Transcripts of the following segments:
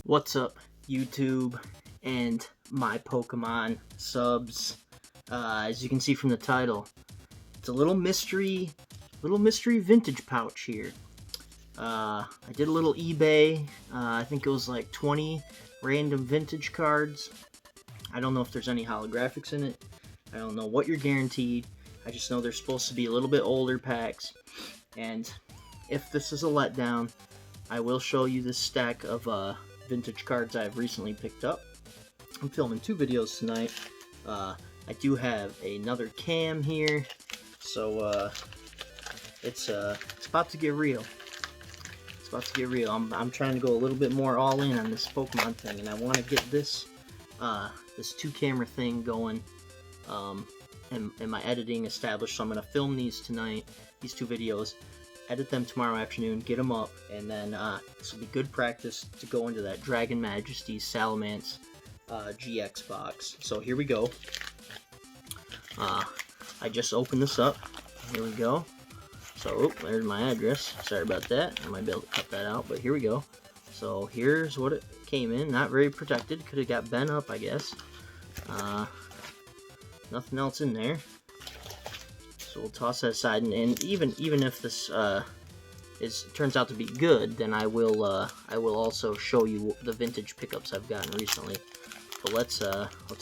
What's up, YouTube and my Pokemon subs? As you can see from the title, it's a little mystery vintage pouch here. I did a little eBay. I think it was like 20 random vintage cards. I don't know if there's any holographics in it. I don't know what you're guaranteed. I just know they're supposed to be a little bit older packs. And if this is a letdown, I will show you this stack of vintage cards I've recently picked up. I'm filming 2 videos tonight. I do have another cam here, so it's about to get real. It's about to get real. I'm trying to go a little bit more all in on this Pokemon thing, and I want to get this this 2-camera thing going, and my editing established. So I'm going to film these tonight, these 2 videos, edit them tomorrow afternoon, get them up, and then this will be good practice to go into that Dragon Majesty's Salamence GX box. So here we go. I just opened this up. Here we go. So, there's my address. Sorry about that. I might be able to cut that out, but here we go. So here's what it came in. Not very protected. Could have got bent up, I guess. Nothing else in there. So we'll toss that aside, and even if this turns out to be good, then I will also show you the vintage pickups I've gotten recently. But let's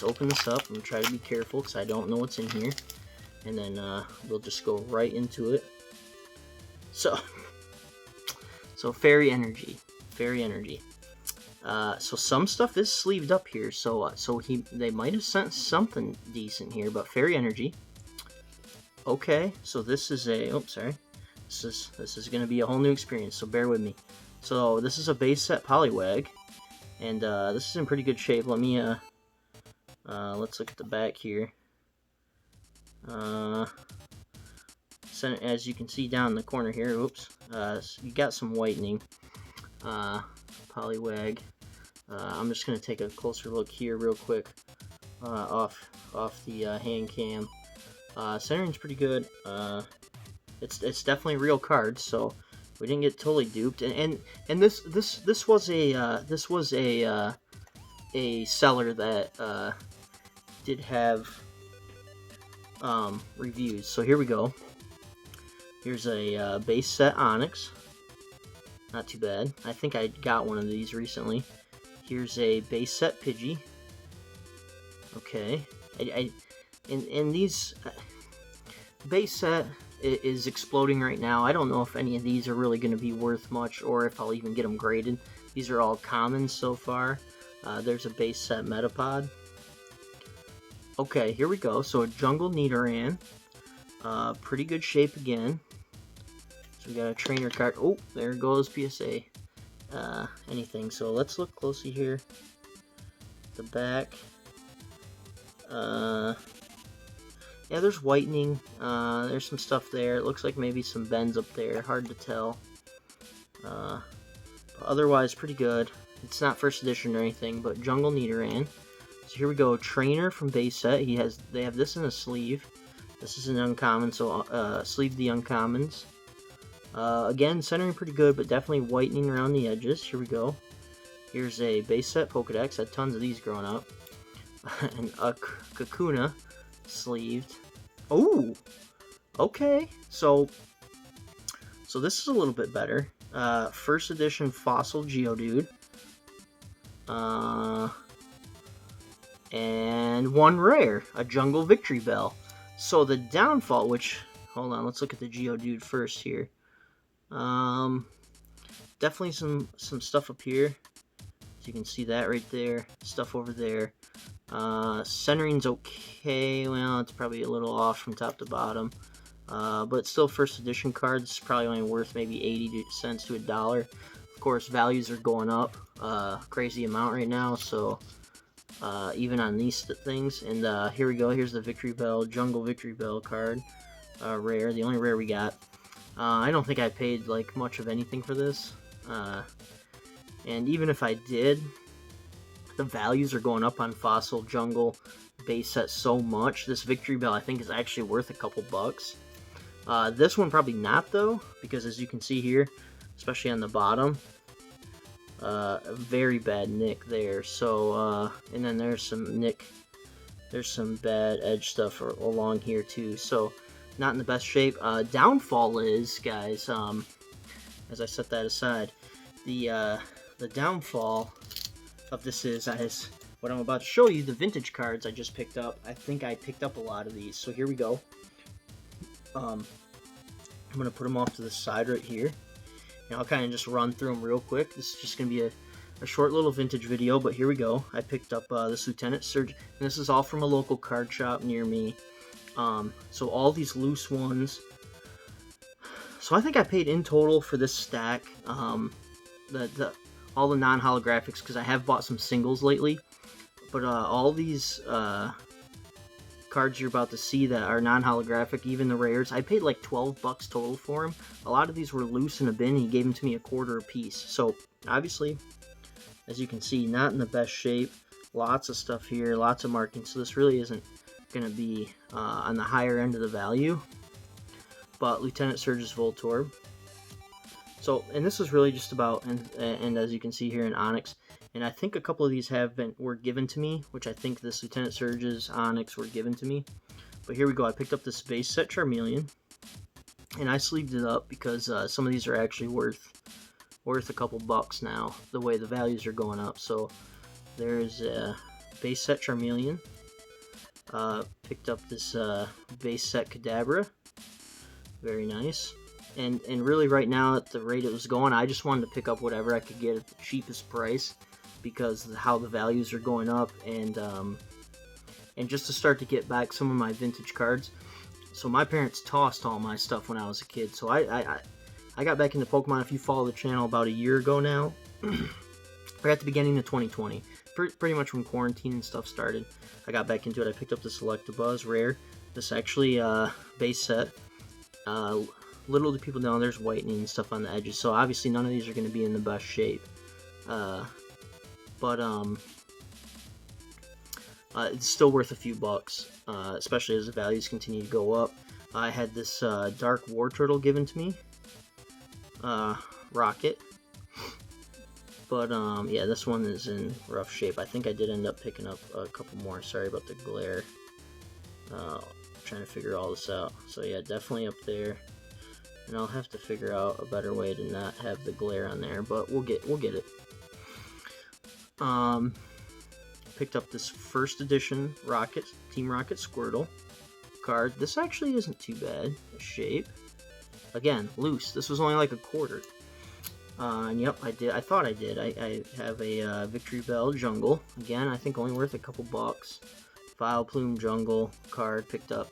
open this up. I'm gonna try to be careful because I don't know what's in here, and then we'll just go right into it. So Fairy Energy. So some stuff is sleeved up here, so they might have sent something decent here, but Fairy Energy. Okay, so this is a, this is going to be a whole new experience, so bear with me. So this is a base set Poliwag, and this is in pretty good shape. Let me, let's look at the back here. As you can see down in the corner here, you got some whitening. Poliwag. I'm just going to take a closer look here real quick, off the hand cam. Centering's pretty good. It's definitely real cards, so we didn't get totally duped. And this was a seller that did have reviews. So here we go. Here's a base set Onyx. Not too bad. I think I got one of these recently. Here's a base set Pidgey. Okay. And these base set is exploding right now. I don't know if any of these are really going to be worth much, or if I'll even get them graded. These are all commons so far. There's a base set Metapod. Okay, here we go. So a Jungle Nidoran. Pretty good shape again. So we got a trainer card. Oh, there goes PSA. Anything. So let's look closely here. The back. Yeah, there's whitening. There's some stuff there. It looks like maybe some bends up there. Hard to tell. But otherwise, pretty good. It's not first edition or anything, but Jungle Nidoran. So here we go. Trainer from base set. They have this in a sleeve. This is an uncommon, so sleeve the uncommons. Again, centering pretty good, but definitely whitening around the edges. Here we go. Here's a base set Pokedex. Had tons of these growing up. And a Kakuna sleeved. Oh, okay. So this is a little bit better. First edition Fossil Geodude. And one rare, a Jungle Victory Bell. So the downfall, which, hold on, let's look at the Geodude first here. Definitely some stuff up here. So you can see that right there. Stuff over there. Centering's okay. Well, it's probably a little off from top to bottom. But still first edition cards, probably only worth maybe 80 cents to $1. Of course, values are going up crazy amount right now, so even on these things. And here we go. Here's the Victory Bell, Jungle Victory Bell card. Rare, the only rare we got. I don't think I paid like much of anything for this. And even if I did, the values are going up on Fossil Jungle base set so much. This Victory Bell I think is actually worth a couple bucks. This one probably not though, because as you can see here, especially on the bottom, A very bad nick there. So, and then there's some bad edge stuff along here too. So, not in the best shape. Downfall is, guys, as I set that aside, the downfall of this is what I'm about to show you, the vintage cards I just picked up. I think I picked up a lot of these. So here we go. I'm going to put them off to the side right here. And I'll kind of just run through them real quick. This is just going to be a short little vintage video, but here we go. I picked up this Lieutenant Surge, and this is all from a local card shop near me. So all these loose ones. So I think I paid in total for this stack, all the non-holographics, because I have bought some singles lately. But all these cards you're about to see that are non-holographic, even the rares, I paid like 12 bucks total for them. A lot of these were loose in a bin. He gave them to me $1/4 a piece. So obviously, as you can see, not in the best shape. Lots of stuff here, lots of markings. So this really isn't going to be on the higher end of the value. But Lieutenant Surge's Voltorb. So, and this is really just about, and as you can see here in Onyx, and I think a couple of these were given to me, which I think this Lieutenant Surge's Onyx were given to me. But here we go. I picked up this base set Charmeleon, and I sleeved it up because some of these are actually worth a couple bucks now, the way the values are going up. So there's a base set Charmeleon. Picked up this base set Kadabra. Very nice. And really right now at the rate it was going, I just wanted to pick up whatever I could get at the cheapest price because of how the values are going up, and just to start to get back some of my vintage cards. So my parents tossed all my stuff when I was a kid, so I got back into Pokemon, if you follow the channel, about a year ago now. Right at the beginning of 2020. Pretty much when quarantine and stuff started, I got back into it. I picked up the Selectabuzz rare. This actually base set. Little do people know, there's whitening and stuff on the edges, so obviously none of these are going to be in the best shape. But it's still worth a few bucks, especially as the values continue to go up. I had this Dark War Turtle given to me. Rocket. But yeah, this one is in rough shape. I think I did end up picking up a couple more. Sorry about the glare. Trying to figure all this out. So yeah, definitely up there. And I'll have to figure out a better way to not have the glare on there, but we'll get it. Picked up this first edition Team Rocket Squirtle card. This actually isn't too bad a shape. Again, loose. This was only like $1/4. And yep, I did. I thought I did. I have a Victory Bell Jungle. Again, I think only worth a couple bucks. Vileplume Jungle card picked up.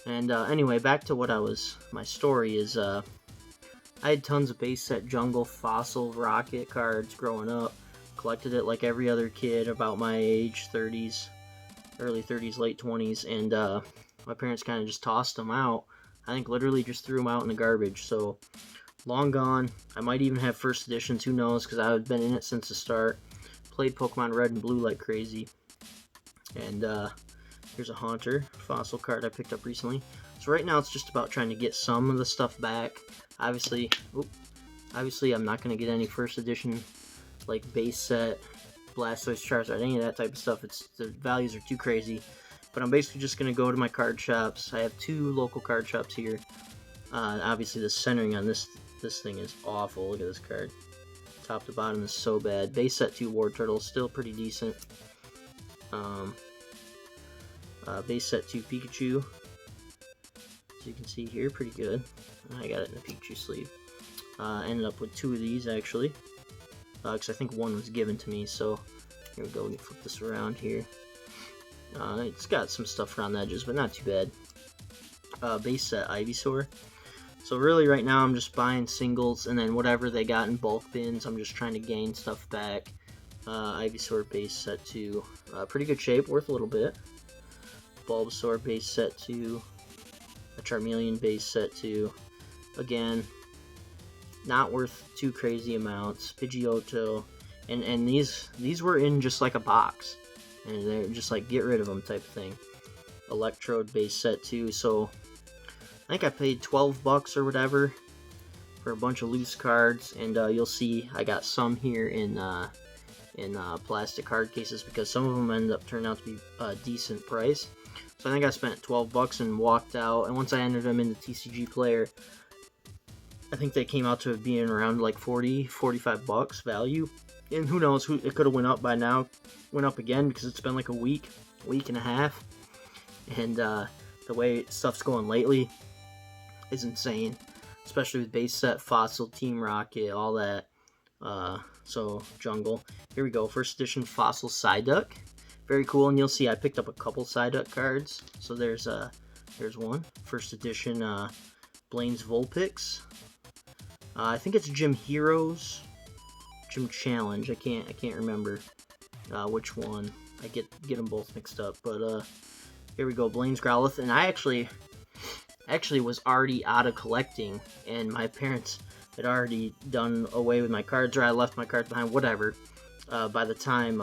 And anyway, back to my story is, I had tons of base set Jungle Fossil Rocket cards growing up. Collected it like every other kid about my age, 30s, early 30s, late 20s, and my parents kind of just tossed them out. I think literally just threw them out in the garbage, so long gone. I might even have first editions, who knows, because I've been in it since the start. Played Pokemon Red and Blue like crazy. And here's a Haunter fossil card I picked up recently. So right now it's just about trying to get some of the stuff back. Obviously I'm not going to get any first edition like base set Blastoise, Charizard, any of that type of stuff. The values are too crazy. But I'm basically just going to go to my card shops. I have 2 local card shops here. Obviously the centering on this thing is awful. Look at this card. Top to bottom is so bad. Base set 2 War Turtle, still pretty decent. Base set 2 Pikachu. As you can see here, pretty good. I got it in a Pikachu sleeve. Ended up with 2 of these actually. Because I think one was given to me, so here we go. We can flip this around here. It's got some stuff around the edges, but not too bad. Base set Ivysaur. So really right now I'm just buying singles, and then whatever they got in bulk bins, I'm just trying to gain stuff back. Ivysaur base set 2. Pretty good shape, worth a little bit. Bulbasaur base set 2. A Charmeleon base set 2. Again, not worth too crazy amounts. Pidgeotto, and these were in just like a box, and they're just like get rid of them type of thing. Electrode base set 2. So I think I paid 12 bucks or whatever for a bunch of loose cards, and you'll see I got some here in plastic card cases because some of them end up turning out to be a decent price. So I think I spent 12 bucks and walked out, and once I entered them in the TCG player, I think they came out to being around like 40-45 bucks value. And who knows, it could have went up by now, went up again because it's been like a week and a half, and the way stuff's going lately is insane, especially with base set, Fossil, Team Rocket, all that. So Jungle. Here we go, first edition Fossil Psyduck. Very cool, and you'll see I picked up a couple Psyduck cards. So there's one. First edition Blaine's Vulpix. I think it's Gym Heroes, Gym Challenge. I can't remember which one. I get them both mixed up. But here we go, Blaine's Growlithe, and I actually was already out of collecting, and my parents had already done away with my cards, or I left my cards behind, whatever. By the time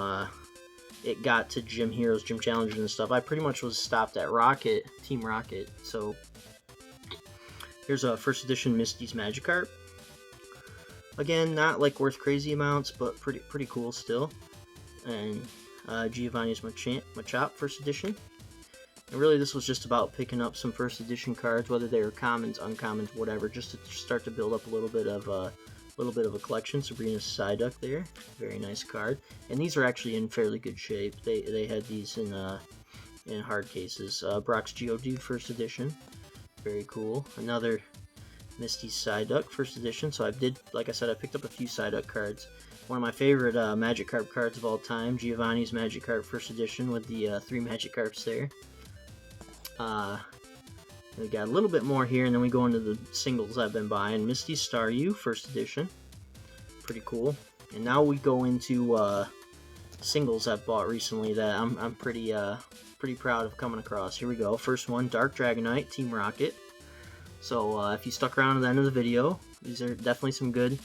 it got to Gym Heroes, Gym Challengers and stuff, I pretty much was stopped at Rocket, Team Rocket. So here's a first edition Misty's Magikarp. Again, not like worth crazy amounts, but pretty cool still. And Giovanni's Machop first edition. And really, this was just about picking up some first edition cards, whether they were commons, uncommons, whatever, just to start to build up a little bit of a collection. Sabrina's Psyduck there, very nice card. And these are actually in fairly good shape. They had these in hard cases. Brock's Geodude first edition, very cool. Another Misty Psyduck first edition. So like I said, I picked up a few Psyduck cards. One of my favorite Magikarp cards of all time, Giovanni's Magikarp first edition with the 3 Magikarps there. We got a little bit more here, and then we go into the singles I've been buying. Misty Staryu first edition, pretty cool. And now we go into singles I've bought recently that I'm pretty proud of coming across. Here we go. First one, Dark Dragonite, Team Rocket. So if you stuck around to the end of the video, these are definitely some good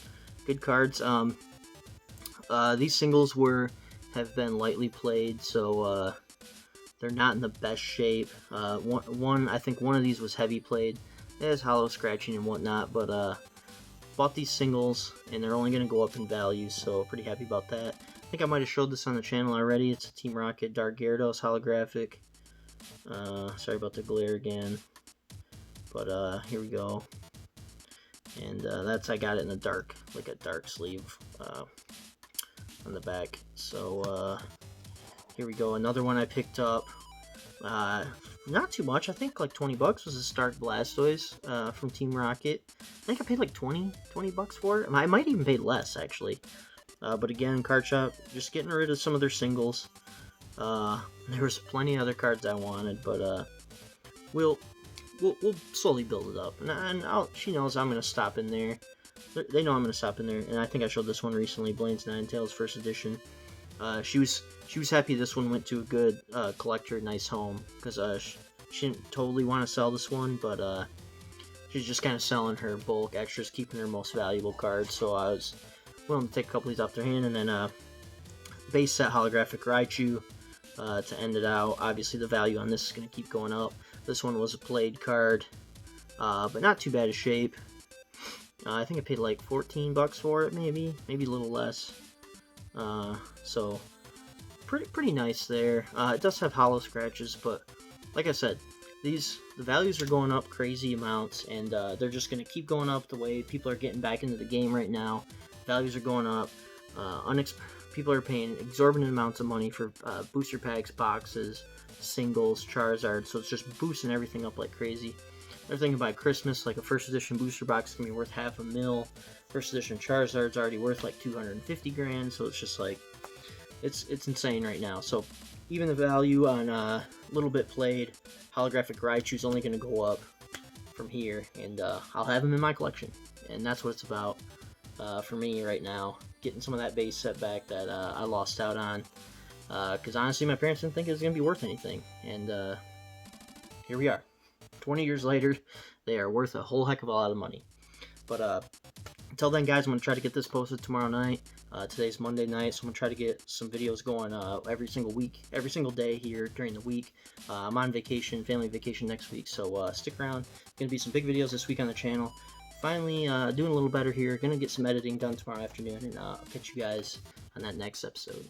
cards. These singles have been lightly played, so they're not in the best shape. I think one of these was heavy played. It has hollow scratching and whatnot, but bought these singles, and they're only going to go up in value, so pretty happy about that. I think I might have showed this on the channel already. It's a Team Rocket Dark Gyarados holographic. Sorry about the glare again. But here we go. And I got it in a dark sleeve on the back. So here we go, another one I picked up. Not too much, I think like 20 bucks was a Stark Blastoise from Team Rocket. I think I paid like 20 bucks for it. I might even pay less actually. But again, card shop, just getting rid of some of their singles. There was plenty of other cards I wanted, but we'll slowly build it up. And she knows I'm gonna stop in there. They know I'm gonna stop in there, and I think I showed this one recently, Blaine's Ninetales first edition. She was happy this one went to a good collector, nice home, because she didn't totally want to sell this one, but she's just kind of selling her bulk extras, keeping her most valuable cards. So I was willing to take a couple of these off their hand, and then base set holographic Raichu to end it out. Obviously, the value on this is going to keep going up. This one was a played card, but not too bad a shape. I think I paid like 14 bucks for it, maybe a little less. So pretty nice there. It does have hollow scratches, but like I said, the values are going up crazy amounts, and they're just going to keep going up the way people are getting back into the game right now. Values are going up. People are paying exorbitant amounts of money for booster packs, boxes, singles, Charizard, so it's just boosting everything up like crazy. They're thinking by Christmas, like a first edition booster box is going to be worth $500,000. First edition Charizard's already worth like 250 grand, so it's just like, it's insane right now. So even the value on a little bit played holographic Raichu is only going to go up from here, and I'll have them in my collection, and that's what it's about for me right now, getting some of that base set back that I lost out on, because honestly my parents didn't think it was going to be worth anything, and here we are. 20 years later, they are worth a whole heck of a lot of money. But until then, guys, I'm going to try to get this posted tomorrow night. Today's Monday night, so I'm going to try to get some videos going every single day here during the week. I'm on vacation, family vacation next week, so stick around. Going to be some big videos this week on the channel. finally doing a little better here. Gonna get some editing done tomorrow afternoon, and I'll catch you guys on that next episode.